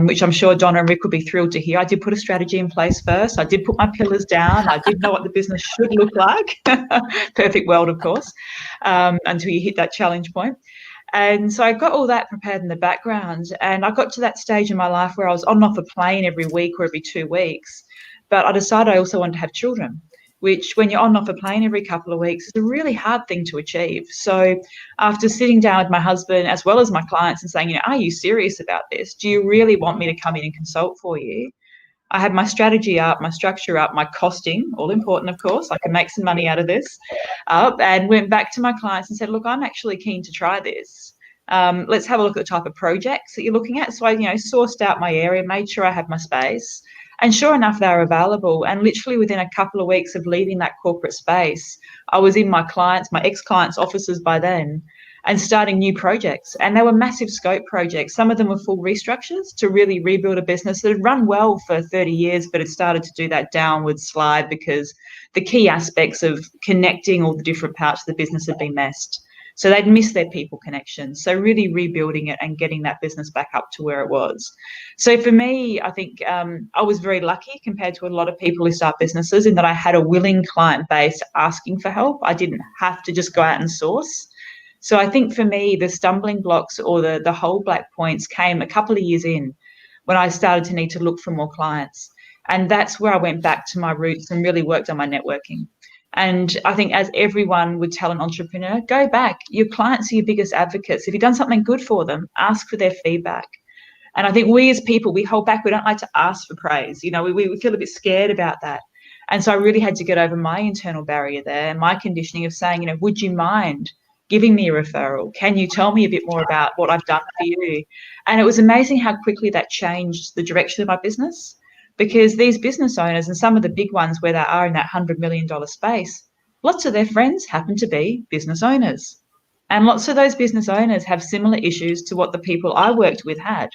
which I'm sure Donna and Rick would be thrilled to hear. I did put a strategy in place first. I did put my pillars down. I did know what the business should look like. Perfect world, of course, until you hit that challenge point. And so I got all that prepared in the background, and I got to that stage in my life where I was on and off a plane every week or every 2 weeks. But I decided I also wanted to have children, which when you're on and off a plane every couple of weeks is a really hard thing to achieve. So after sitting down with my husband as well as my clients and saying, are you serious about this? Do you really want me to come in and consult for you? I had my strategy up, my structure up, my costing, all important, of course. I can make some money out of this, up, and went back to my clients and said, look, I'm actually keen to try this. Let's have a look at the type of projects that you're looking at. So I, sourced out my area, made sure I had my space, and sure enough, they were available. And literally within a couple of weeks of leaving that corporate space, I was in my ex-clients' offices by then, and starting new projects. And they were massive scope projects. Some of them were full restructures to really rebuild a business that had run well for 30 years, but it started to do that downward slide because the key aspects of connecting all the different parts of the business had been messed. So they'd missed their people connection. So really rebuilding it and getting that business back up to where it was. So for me, I think I was very lucky compared to a lot of people who start businesses in that I had a willing client base asking for help. I didn't have to just go out and source. So I think for me, the stumbling blocks or the whole black points came a couple of years in when I started to need to look for more clients. And that's where I went back to my roots and really worked on my networking. And I think as everyone would tell an entrepreneur, go back. Your clients are your biggest advocates. If you've done something good for them, ask for their feedback. And I think we as people, we hold back. We don't like to ask for praise. We feel a bit scared about that. And so I really had to get over my internal barrier there and my conditioning of saying, would you mind giving me a referral? Can you tell me a bit more about what I've done for you? And it was amazing how quickly that changed the direction of my business, because these business owners, and some of the big ones where they are in that $100 million space, lots of their friends happen to be business owners. And lots of those business owners have similar issues to what the people I worked with had.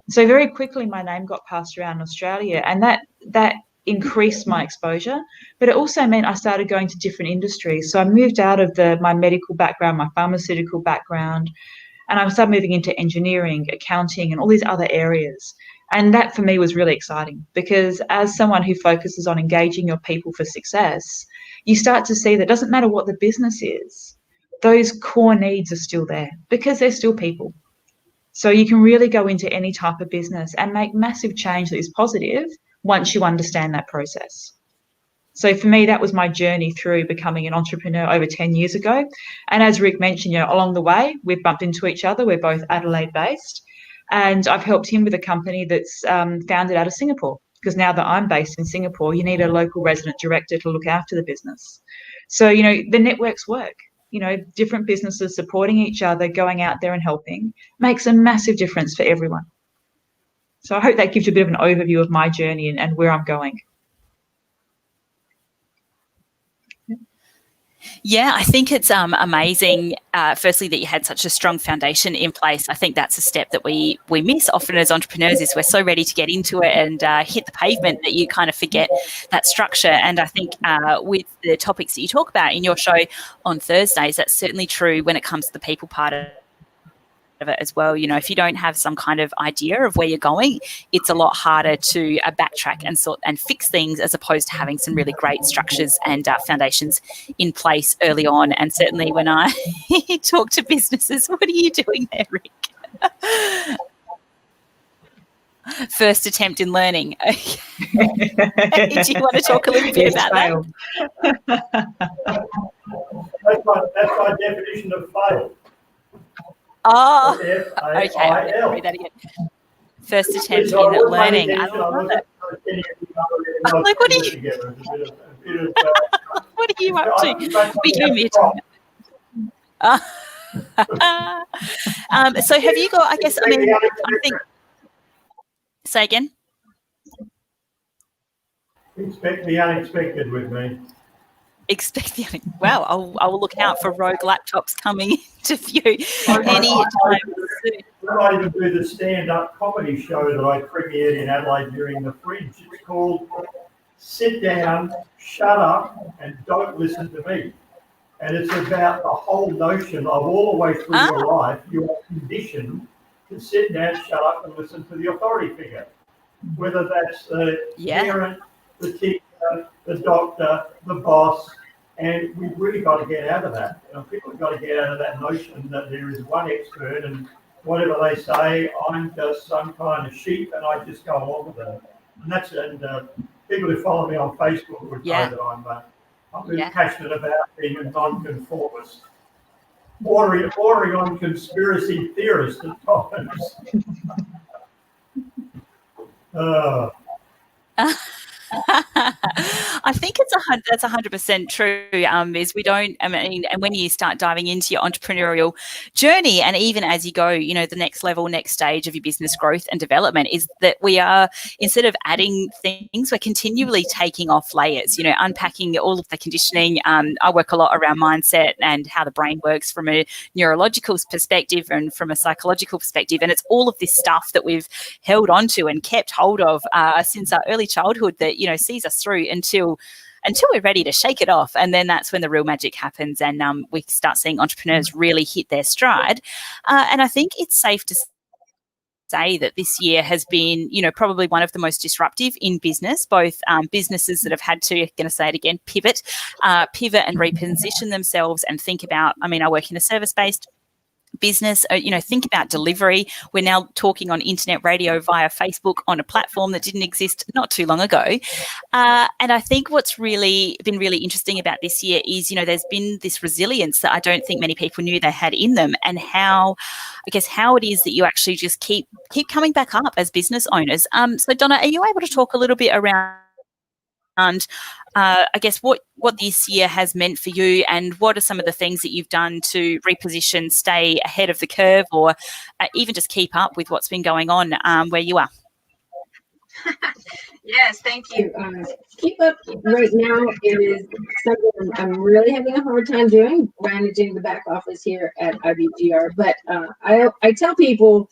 So very quickly my name got passed around Australia, and that increased my exposure, but it also meant I started going to different industries. So I moved out of my medical background, my pharmaceutical background, and I started moving into engineering, accounting, and all these other areas. And that for me was really exciting, because as someone who focuses on engaging your people for success, you start to see that it doesn't matter what the business is, those core needs are still there because they're still people. So you can really go into any type of business and make massive change that is positive once you understand that process. So for me, that was my journey through becoming an entrepreneur over 10 years ago. And as Rick mentioned, along the way, we've bumped into each other. We're both Adelaide based. And I've helped him with a company that's founded out of Singapore, because now that I'm based in Singapore, you need a local resident director to look after the business. So, the networks work. Different businesses supporting each other, going out there and helping makes a massive difference for everyone. So I hope that gives you a bit of an overview of my journey and where I'm going. Yeah, I think it's amazing, firstly, that you had such a strong foundation in place. I think that's a step that we miss often as entrepreneurs, is we're so ready to get into it and hit the pavement that you kind of forget that structure. And I think with the topics that you talk about in your show on Thursdays, that's certainly true when it comes to the people part of it as well. You know, if you don't have some kind of idea of where you're going, it's a lot harder to backtrack and sort and fix things, as opposed to having some really great structures and foundations in place early on. And certainly when I talk to businesses, what are you doing there, Rick? First attempt in learning. Do you want to talk a little bit about that? That's my definition of fail. Oh, okay. I'll read that again. First attempt in learning. I love it. I'm like, what are you? What are you up to? We do meet. So have you got? I guess. I mean, I think. Say again. Expect the unexpected with me. Well, I will look out for rogue laptops coming into view anytime soon. I might even do the stand-up comedy show that I premiered in Adelaide during the Fringe. It's called Sit Down, Shut Up, and Don't Listen to Me. And it's about the whole notion of all the way through your life, you are conditioned to sit down, shut up, and listen to the authority figure. Whether that's the parent, the teacher, the doctor, the boss, and we've really got to get out of that. You know, people have got to get out of that notion that there is one expert and whatever they say, I'm just some kind of sheep and I just go along with it. And people who follow me on Facebook would know that I'm really passionate about being a non-conformist, bordering on conspiracy theorist at times. I think that's 100% true. Is we don't. I mean, and when you start diving into your entrepreneurial journey, and even as you go, you know, the next level, next stage of your business growth and development, is that we are, instead of adding things, we're continually taking off layers. You know, unpacking all of the conditioning. I work a lot around mindset and how the brain works from a neurological perspective and from a psychological perspective, and it's all of this stuff that we've held onto and kept hold of since our early childhood that, you know, sees us through until we're ready to shake it off. And then that's when the real magic happens, and we start seeing entrepreneurs really hit their stride. And I think it's safe to say that this year has been, you know, probably one of the most disruptive in business, both businesses that have had to, going to say it again, pivot and reposition themselves and think about, I mean, I work in a service-based business, you know, think about delivery. We're now talking on internet radio via Facebook on a platform that didn't exist not too long ago. And I think what's really been really interesting about this year is, you know, there's been this resilience that I don't think many people knew they had in them, and how it is that you actually just keep coming back up as business owners. So Donna, are you able to talk a little bit around I guess what this year has meant for you, and what are some of the things that you've done to reposition, stay ahead of the curve, or even just keep up with what's been going on where you are? Yes, thank you. Keep up right now is something I'm really having a hard time doing, managing the back office here at IBGR. But I tell people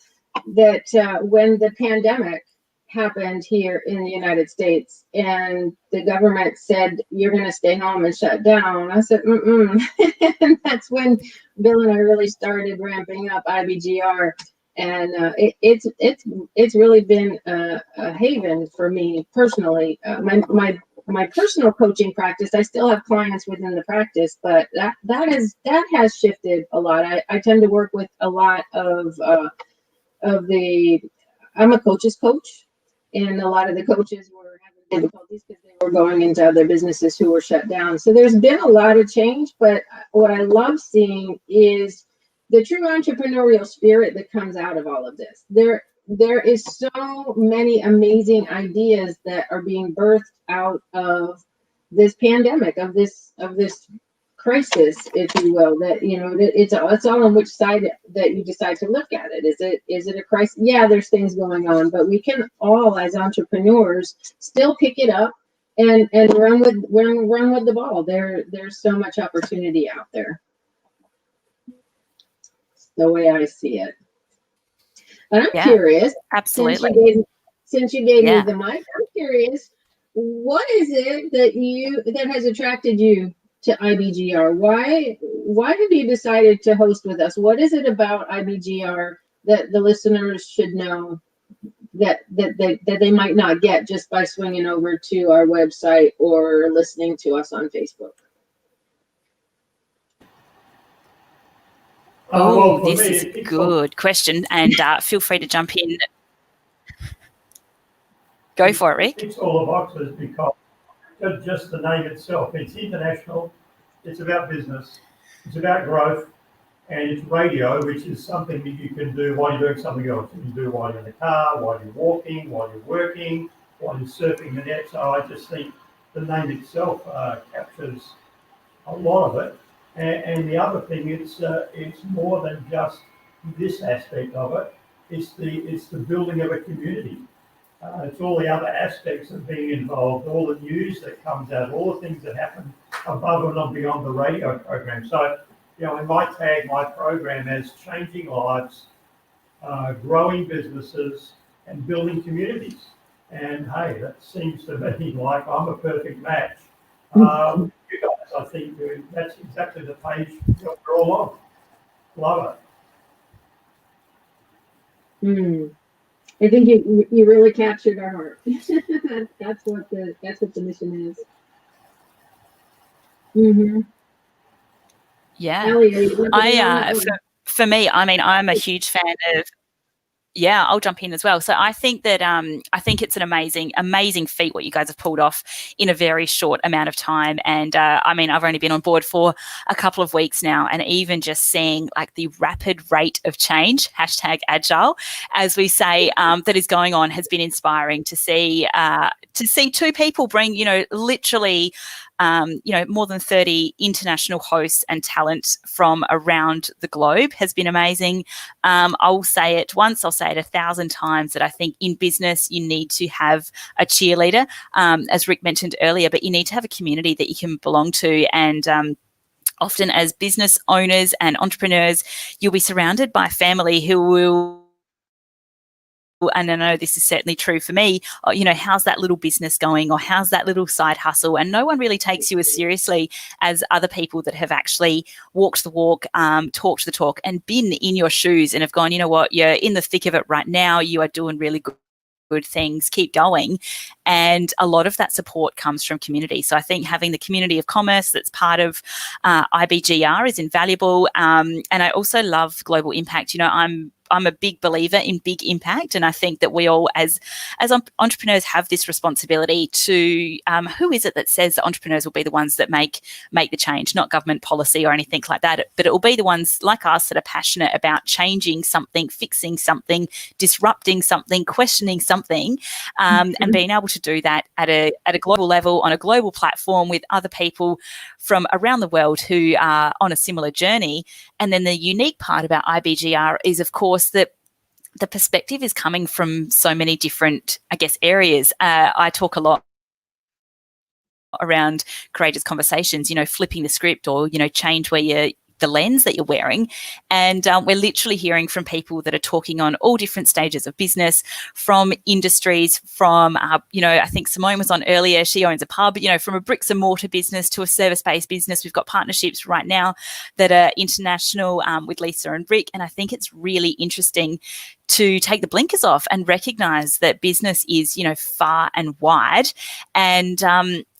that when the pandemic happened here in the United States and the government said you're going to stay home and shut down, I said and that's when Bill and I really started ramping up IBGR, and it's really been a haven for me personally. My personal coaching practice, I still have clients within the practice, but that has shifted a lot. I tend to work with a lot of I'm a coach's coach. And a lot of the coaches were having difficulties because they were going into other businesses who were shut down. So there's been a lot of change, but what I love seeing is the true entrepreneurial spirit that comes out of all of this. There is so many amazing ideas that are being birthed out of this pandemic, of this crisis, if you will, that, you know, it's all on which side that you decide to look at it. Is it a crisis? Yeah, there's things going on, but we can all, as entrepreneurs, still pick it up and run with the ball. There's so much opportunity out there. The way I see it. But I'm curious. Absolutely. Since you gave me the mic, I'm curious. What is it that has attracted you to IBGR? Why have you decided to host with us? What is it about IBGR that the listeners should know that they might not get just by swinging over to our website or listening to us on Facebook? Oh, this is a good question, and feel free to jump in. Go for it, Rick. It's all the boxes because just the name itself, it's international, it's about business, it's about growth, and it's radio, which is something that you can do while you're doing something else. You can do while you're in the car, while you're walking, while you're working, while you're surfing the net. So I just think the name itself captures a lot of it. And the other thing, it's more than just this aspect of it. It's the building of a community. It's all the other aspects of being involved, all the news that comes out, all the things that happen above and beyond the radio program. So, you know, in my tag, my program as changing lives, growing businesses, and building communities. And hey, that seems to me like I'm a perfect match. You guys, I think that's exactly the page we're all on. Love it. I think you really captured our heart. That's what the mission is. Mm-hmm. Yeah. Ellie, for me, I mean, I'm a huge fan of. Yeah, I'll jump in as well. So I think that I think it's an amazing feat what you guys have pulled off in a very short amount of time. And I mean, I've only been on board for a couple of weeks now, and even just seeing like the rapid rate of change, #agile, as we say, that is going on has been inspiring to see two people bring, you know, literally more than 30 international hosts and talent from around the globe has been amazing. I'll say it once, I'll say it 1,000 times, that I think in business you need to have a cheerleader, as Rick mentioned earlier, but you need to have a community that you can belong to. And often as business owners and entrepreneurs, you'll be surrounded by family who will, and I know this is certainly true for me, you know, how's that little business going, or how's that little side hustle? And no one really takes you as seriously as other people that have actually walked the walk, talked the talk, and been in your shoes and have gone, you know what, you're in the thick of it right now, you are doing really good things, keep going. And a lot of that support comes from community. So I think having the community of commerce that's part of IBGR is invaluable. And I also love global impact. You know, I'm a big believer in big impact, and I think that we all as entrepreneurs have this responsibility to who is it that says that entrepreneurs will be the ones that make the change, not government policy or anything like that, but it will be the ones like us that are passionate about changing something, fixing something, disrupting something, questioning something, and being able to do that at a global level on a global platform with other people from around the world who are on a similar journey. And then the unique part about IBGR is, of course, that the perspective is coming from so many different, I guess, areas. I talk a lot around courageous conversations, you know, flipping the script, or, you know, change where the lens that you're wearing. And we're literally hearing from people that are talking on all different stages of business, from industries, from, I think Simone was on earlier, she owns a pub, you know, from a bricks and mortar business to a service-based business. We've got partnerships right now that are international with Lisa and Rick. And I think it's really interesting to take the blinkers off and recognize that business is, you know, far and wide. And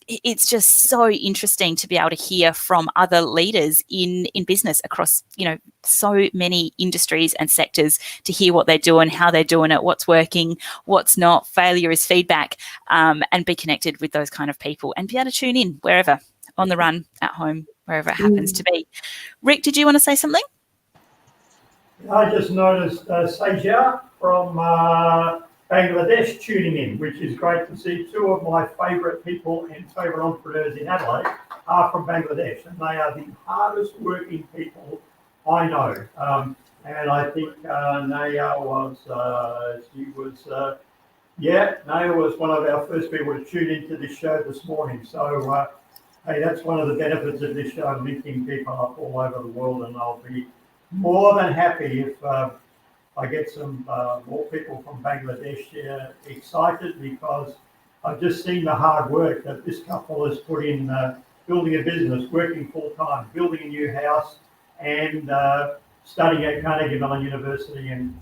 it's just so interesting to be able to hear from other leaders in business across, you know, so many industries and sectors, to hear what they're doing, how they're doing it, what's working, what's not. Failure is feedback, and be connected with those kind of people and be able to tune in wherever, on the run, at home, wherever it happens to be. Rick, did you want to say something? I just noticed Sajia from Bangladesh tuning in, which is great to see. Two of my favourite people and favourite entrepreneurs in Adelaide are from Bangladesh, and they are the hardest working people I know. And I think Naya was Yeah, Nail was one of our first people to tune into this show this morning. So, hey, that's one of the benefits of this show, linking people up all over the world. And I'll be more than happy if I get some more people from Bangladesh excited, because I've just seen the hard work that this couple has put in building a business, working full time, building a new house, and studying at Carnegie Mellon University, and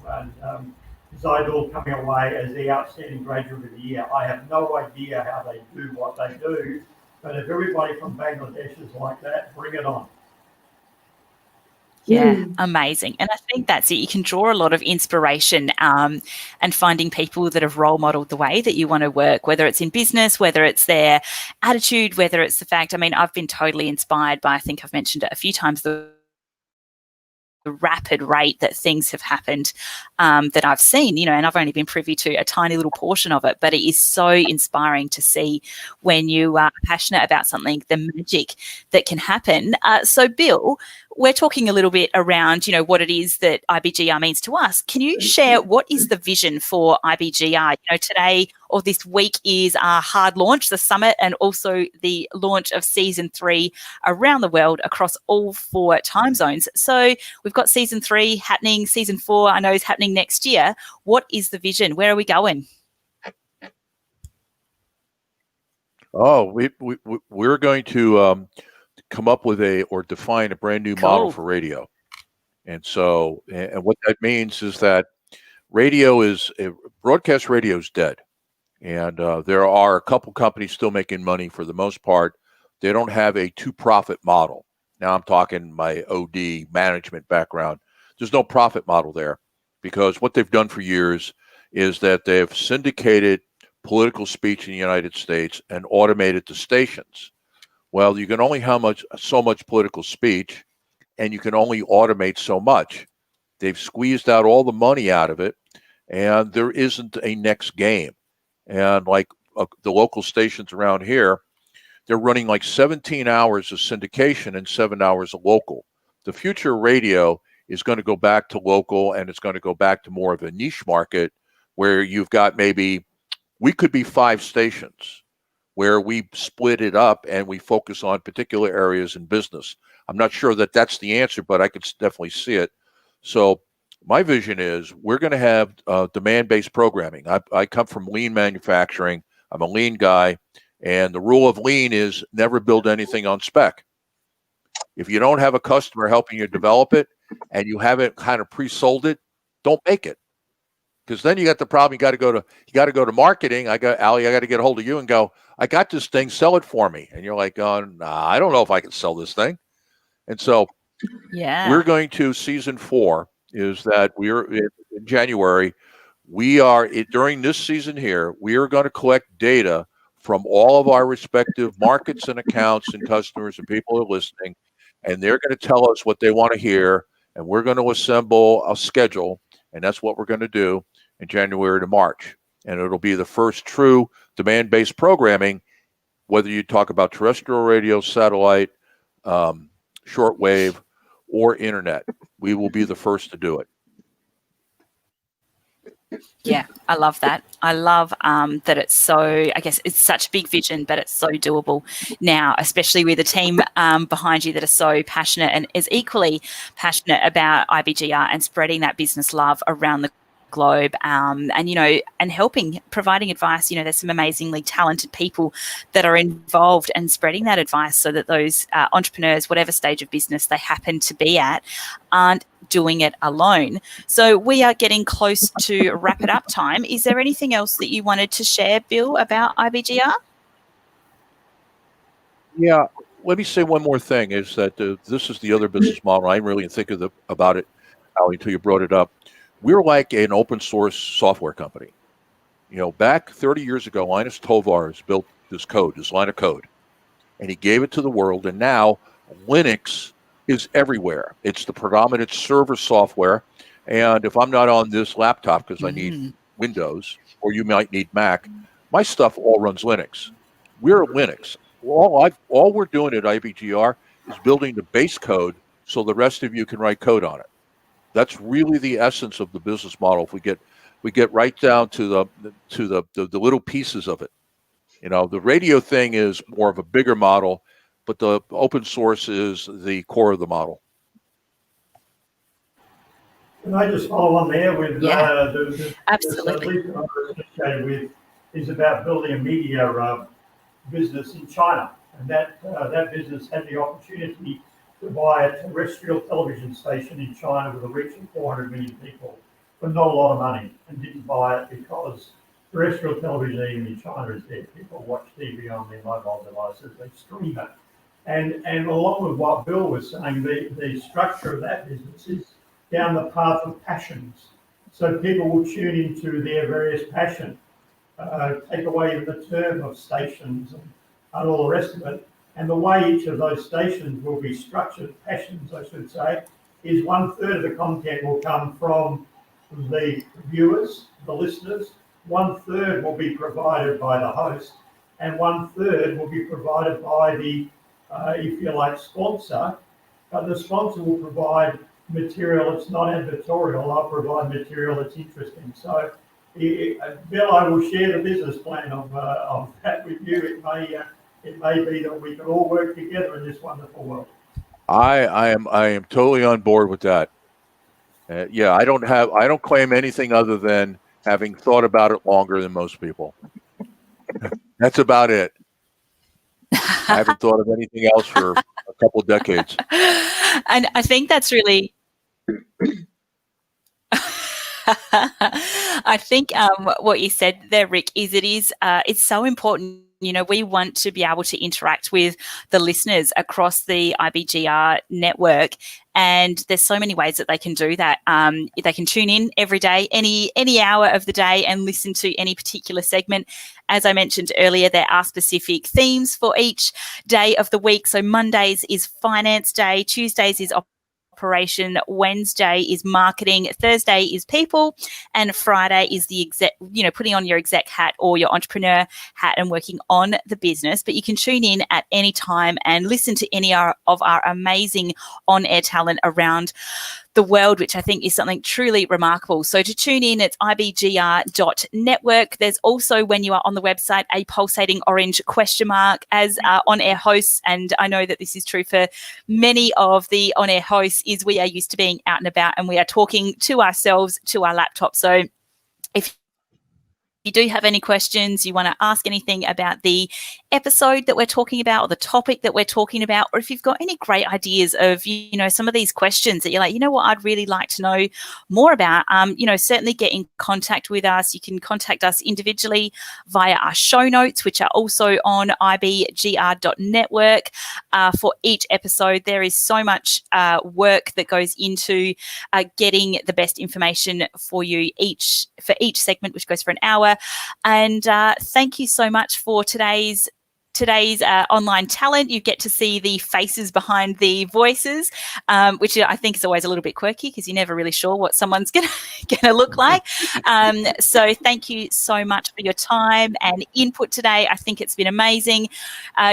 Zaidul coming away as the outstanding graduate of the year. I have no idea how they do what they do, but if everybody from Bangladesh is like that, bring it on. Yeah, amazing. And I think that's it. You can draw a lot of inspiration and finding people that have role modeled the way that you want to work, whether it's in business, whether it's their attitude, whether it's the fact, I mean, I've been totally inspired by, I think I've mentioned it a few times, the rapid rate that things have happened that I've seen, you know, and I've only been privy to a tiny little portion of it, but it is so inspiring to see when you are passionate about something, the magic that can happen. So Bill, we're talking a little bit around, you know, what it is that IBGR means to us. Can you share what is the vision for IBGR? You know, today or this week is our hard launch, the summit, and also the launch of season 3 around the world across all 4 time zones. So we've got season 3 happening, season 4 I know is happening next year. What is the vision? Where are we going? Oh, we're going to come up with or define a brand new model for radio. And so, and what that means is that broadcast radio is dead. And there are a couple companies still making money. For the most part, they don't have a to-profit model. Now I'm talking my OD management background. There's no profit model there, because what they've done for years is that they've syndicated political speech in the United States and automated the stations. Well, you can only have so much political speech, and you can only automate so much. They've squeezed out all the money out of it, and there isn't a next game. And like the local stations around here, they're running like 17 hours of syndication and 7 hours of local. The future of radio is going to go back to local, and it's going to go back to more of a niche market where you've got we could be 5 stations where we split it up and we focus on particular areas in business. I'm not sure that that's the answer, but I could definitely see it. So my vision is we're going to have demand-based programming. I come from lean manufacturing. I'm a lean guy. And the rule of lean is never build anything on spec. If you don't have a customer helping you develop it and you haven't kind of pre-sold it, don't make it. Because then you got the problem. You got to go to marketing. Ali, I got to get a hold of you and go, I got this thing, sell it for me. And you're like, nah, I don't know if I can sell this thing. And so we're going to season 4 is that we're in January. During this season here, we are going to collect data from all of our respective markets and accounts and customers and people who are listening. And they're going to tell us what they want to hear. And we're going to assemble a schedule. And that's what we're going to do in January to March. And it'll be the first true demand-based programming, whether you talk about terrestrial radio, satellite, shortwave, or internet. We will be the first to do it. Yeah, I love that. I love that it's so, I guess it's such a big vision, but it's so doable now, especially with a team behind you that are so passionate and is equally passionate about IBGR and spreading that business love around the globe, and providing advice. You know, there's some amazingly talented people that are involved and spreading that advice so that those entrepreneurs, whatever stage of business they happen to be at, aren't doing it alone. So we are getting close to wrap it up time. Is there anything else that you wanted to share, Bill, about IBGR? Yeah, let me say one more thing is that this is the other business model. I didn't really think about it, Ali, until you brought it up. We're like an open source software company. You know, back 30 years ago, Linus Torvalds built this line of code, and he gave it to the world. And now Linux is everywhere. It's the predominant server software. And if I'm not on this laptop because I need Windows, or you might need Mac, my stuff all runs Linux. We're Linux. All we're doing at IBGR is building the base code so the rest of you can write code on it. That's really the essence of the business model. If we get we get right down to the little pieces of it. You know, the radio thing is more of a bigger model, but the open source is the core of the model. Can I just follow on there with Absolutely. The I'm associated with is about building a media business in China, and that business had the opportunity to buy a terrestrial television station in China with a reach of 400 million people for not a lot of money, and didn't buy it because terrestrial television even in China is dead. People watch TV on their mobile devices, they stream it. And along with what Bill was saying, the structure of that business is down the path of passions. So people will tune into their various passions, take away the term of stations and all the rest of it. And the way each of those stations will be structured, passions I should say, is 1/3 of the content will come from the viewers, the listeners, 1/3 will be provided by the host, and 1/3 will be provided by the, if you like, sponsor. But the sponsor will provide material that's not advertorial. I'll provide material that's interesting. So, Bill, I will share the business plan of that with you. It may be that we can all work together in this wonderful world. I am totally on board with that. Yeah, I don't claim anything other than having thought about it longer than most people. That's about it. I haven't thought of anything else for a couple of decades. And I think that's really I think what you said there, Rick, is it's so important. You know, we want to be able to interact with the listeners across the IBGR network, and there's so many ways that they can do that. They can tune in every day, any hour of the day, and listen to any particular segment. As I mentioned earlier, there are specific themes for each day of the week. So Mondays is Finance Day, Tuesdays is Operation, Wednesday is Marketing, Thursday is People, and Friday is the exec, putting on your exec hat or your entrepreneur hat and working on the business. But you can tune in at any time and listen to any of our amazing on-air talent around the world, which I think is something truly remarkable. So to tune in, it's IBGR.network. There's also, when you are on the website, a pulsating orange question mark as on-air hosts. And I know that this is true for many of the on-air hosts, is we are used to being out and about and we are talking to ourselves, to our laptop. So if you do have any questions, you want to ask anything about the episode that we're talking about or the topic that we're talking about, or if you've got any great ideas of, some of these questions that you're like, what I'd really like to know more about, certainly get in contact with us. You can contact us individually via our show notes, which are also on IBGR.network. For each episode, there is so much work that goes into getting the best information for you for each segment, which goes for an hour. And thank you so much for today's online talent. You get to see the faces behind the voices, which I think is always a little bit quirky because you're never really sure what someone's gonna look like. So thank you so much for your time and input today. I think it's been amazing.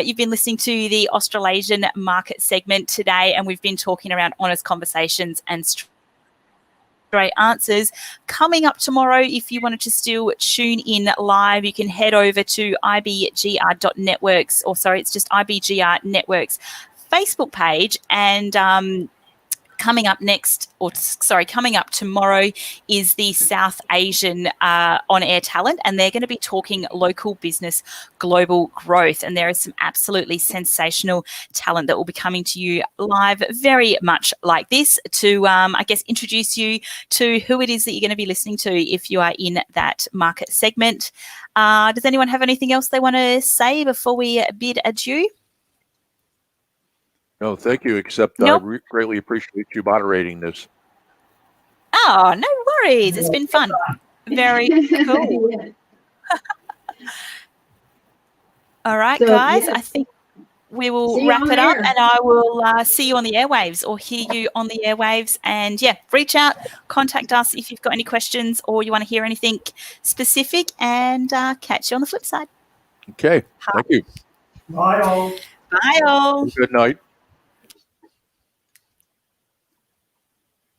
You've been listening to the Australasian market segment today, and we've been talking around honest conversations and straight answers. Coming up tomorrow, if you wanted to still tune in live, you can head over to IBGR.networks, it's just IBGR Networks Facebook page. And coming up tomorrow is the South Asian on-air talent, and they're going to be talking local business, global growth. And there is some absolutely sensational talent that will be coming to you live, very much like this, to, introduce you to who it is that you're going to be listening to if you are in that market segment. Does anyone have anything else they want to say before we bid adieu? No, thank you, except nope. I greatly appreciate you moderating this. Oh, no worries. It's been fun. Very cool. All right, guys. Yes. I think we will wrap it up, and I will see you on the airwaves or hear you on the airwaves. And, reach out, contact us if you've got any questions or you want to hear anything specific, and catch you on the flip side. Okay. Thank you. Bye, all. Bye, all. Good night.